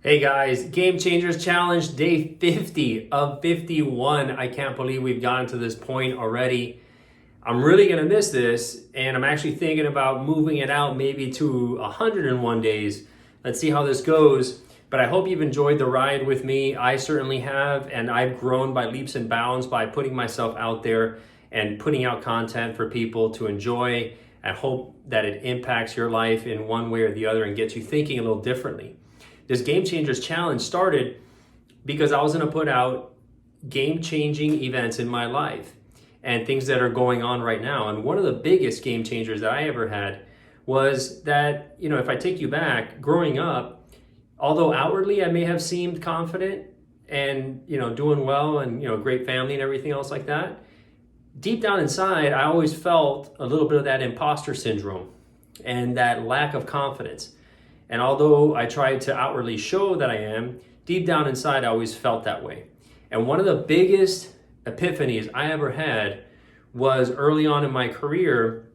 Hey guys, Game Changers Challenge, day 50 of 51. I can't believe we've gotten to this point already. I'm really gonna miss this, and I'm actually thinking about moving it out maybe to 101 days. Let's see how this goes. But I hope you've enjoyed the ride with me. I certainly have, and I've grown by leaps and bounds by putting myself out there and putting out content for people to enjoy. I hope that it impacts your life in one way or the other and gets you thinking a little differently. This Game Changers Challenge started because I was going to put out game-changing events in my life and things that are going on right now. And one of the biggest game changers that I ever had was that, if I take you back, growing up, although outwardly I may have seemed confident and, doing well and, great family and everything else like that, deep down inside, I always felt a little bit of that imposter syndrome and that lack of confidence. And although I tried to outwardly show that I am, deep down inside, I always felt that way. And one of the biggest epiphanies I ever had was early on in my career,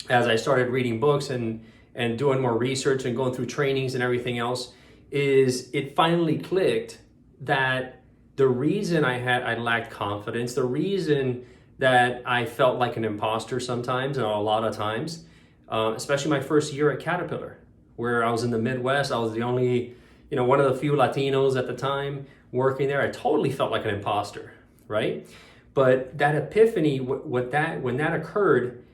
as I started reading books and doing more research and going through trainings and everything else, is it finally clicked that the reason I lacked confidence, the reason that I felt like an imposter sometimes and a lot of times, especially my first year at Caterpillar, where I was in the Midwest. I was the only, one of the few Latinos at the time working there. I totally felt like an imposter, right? But that epiphany, when that occurred,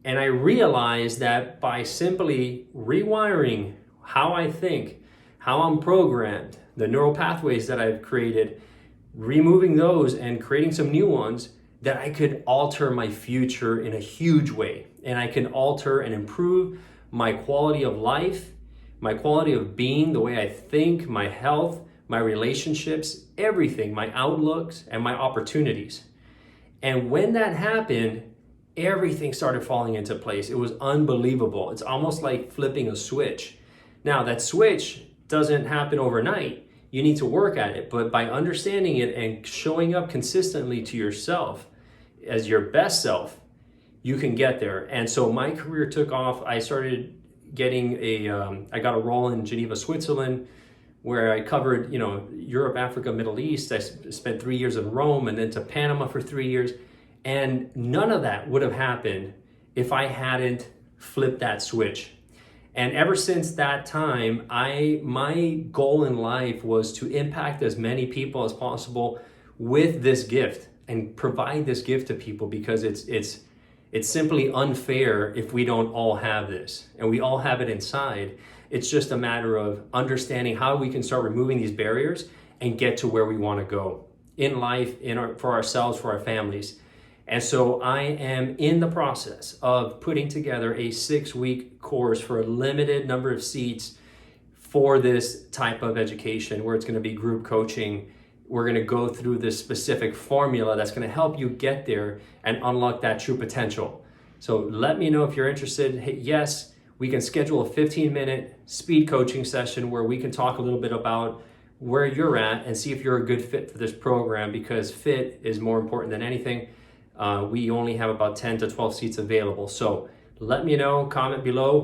and I realized that by simply rewiring how I think, how I'm programmed, the neural pathways that I've created, removing those and creating some new ones, that I could alter my future in a huge way. And I can alter and improve my quality of life, my quality of being, the way I think, my health, my relationships, everything, my outlooks, and my opportunities. And when that happened, everything started falling into place. It was unbelievable. It's almost like flipping a switch. Now, that switch doesn't happen overnight. You need to work at it, but by understanding it and showing up consistently to yourself as your best self, you can get there. And so my career took off. I started getting I got a role in Geneva, Switzerland, where I covered, Europe, Africa, Middle East. I spent 3 years in Rome and then to Panama for 3 years. And none of that would have happened if I hadn't flipped that switch. And ever since that time, my goal in life was to impact as many people as possible with this gift and provide this gift to people, because it's simply unfair if we don't all have this, and we all have it inside. It's just a matter of understanding how we can start removing these barriers and get to where we want to go in life, for ourselves, for our families. And so I am in the process of putting together a 6-week course for a limited number of seats for this type of education, where it's going to be group coaching. We're going to go through this specific formula that's going to help you get there and unlock that true potential. So let me know if you're interested. Hey, yes, we can schedule a 15-minute speed coaching session where we can talk a little bit about where you're at and see if you're a good fit for this program, because fit is more important than anything. We only have about 10 to 12 seats available. So let me know, comment below.